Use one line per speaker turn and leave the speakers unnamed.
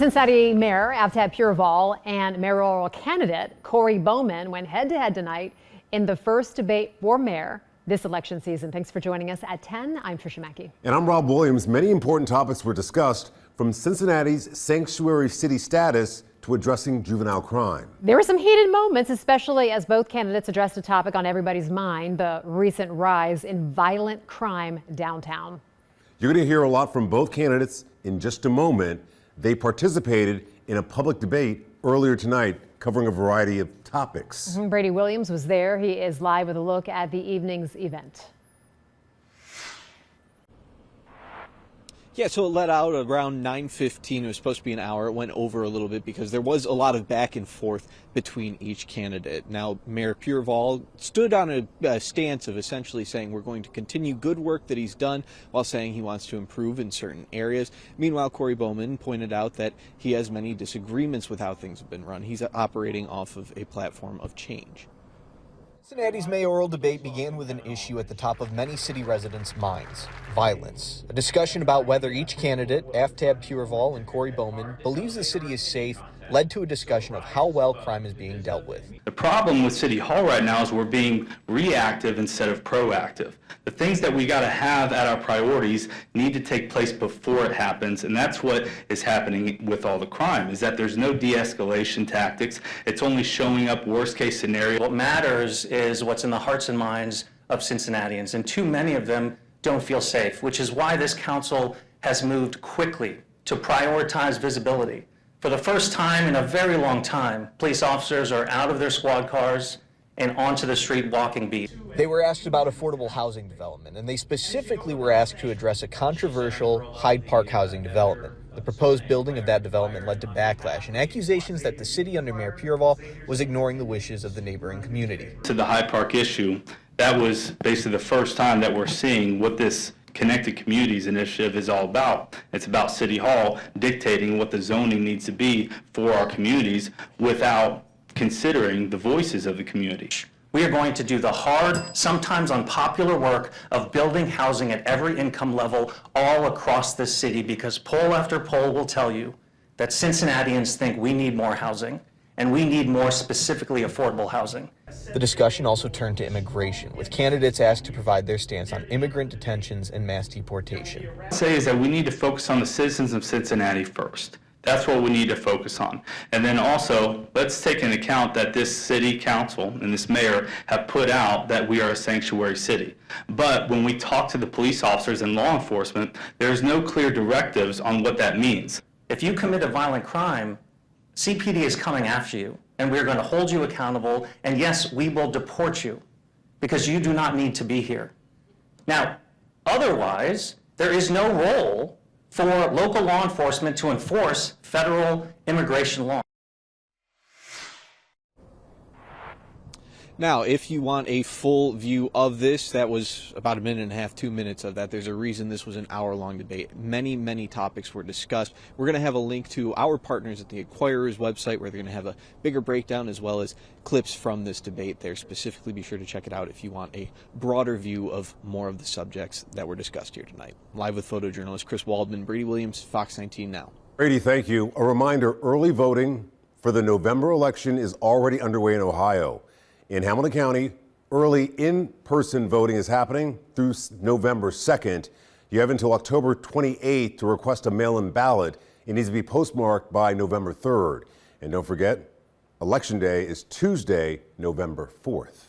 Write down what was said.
Cincinnati Mayor Avtab Pureval and mayoral candidate Corey Bowman went head-to-head tonight in the first debate for mayor this election season. Thanks for joining us at 10. I'm Tricia Mackey.
And I'm Rob Williams. Many important topics were discussed, from Cincinnati's sanctuary city status to addressing juvenile crime.
There were some heated moments, especially as both candidates addressed a topic on everybody's mind, the recent rise in violent crime downtown.
You're going to hear a lot from both candidates in just a moment. They participated in a public debate earlier tonight covering a variety of topics.
Brady Williams was there. He is live with a look at the evening's event.
Yeah, so it let out around 9:15. It was supposed to be an hour. It went over a little bit because there was a lot of back and forth between each candidate. Now, Mayor Pureval stood on a stance of essentially saying we're going to continue good work that he's done while saying he wants to improve in certain areas. Meanwhile, Corey Bowman pointed out that he has many disagreements with how things have been run. He's operating off of a platform of change.
Cincinnati's mayoral debate began with an issue at the top of many city residents' minds: violence. A discussion about whether each candidate, Avtab Pureval and Corey Bowman, believes the city is safe led to a discussion of how well crime is being dealt with.
The problem with City Hall right now is we're being reactive instead of proactive. The things that we got to have at our priorities need to take place before it happens, and that's what is happening with all the crime, is that there's no de-escalation tactics. It's only showing up worst case scenario.
What matters is what's in the hearts and minds of Cincinnatians, and too many of them don't feel safe, which is why this council has moved quickly to prioritize visibility. For the first time in a very long time, police officers are out of their squad cars and onto the street walking beat.
They were asked about affordable housing development, and they specifically were asked to address a controversial Hyde Park housing development. The proposed building of that development led to backlash and accusations that the city under Mayor Pureval was ignoring the wishes of the neighboring community.
To the Hyde Park issue, that was basically the first time that we're seeing what this Connected Communities initiative is all about. It's about City Hall dictating what the zoning needs to be for our communities without considering the voices of the community.
We are going to do the hard, sometimes unpopular work of building housing at every income level all across this city, because poll after poll will tell you that Cincinnatians think we need more housing, and we need more specifically affordable housing.
The discussion also turned to immigration, with candidates asked to provide their stance on immigrant detentions and mass deportation.
What I'd say is that we need to focus on the citizens of Cincinnati first. That's what we need to focus on. And then also, let's take into account that this city council and this mayor have put out that we are a sanctuary city. But when we talk to the police officers and law enforcement, there's no clear directives on what that means.
If you commit a violent crime, CPD is coming after you, and we're going to hold you accountable, and yes, we will deport you because you do not need to be here. Now, otherwise, there is no role for local law enforcement to enforce federal immigration law.
Now, if you want a full view of this, that was about a minute and a half, 2 minutes of that. There's a reason this was an hour-long debate. Many, many topics were discussed. We're going to have a link to our partners at the Inquirer's website where they're going to have a bigger breakdown as well as clips from this debate there. Specifically, be sure to check it out if you want a broader view of more of the subjects that were discussed here tonight. Live with photojournalist Chris Waldman, Brady Williams, Fox 19 Now.
Brady, thank you. A reminder, early voting for the November election is already underway in Ohio. In Hamilton County, early in-person voting is happening through November 2nd. You have until October 28th to request a mail-in ballot. It needs to be postmarked by November 3rd. And don't forget, Election Day is Tuesday, November 4th.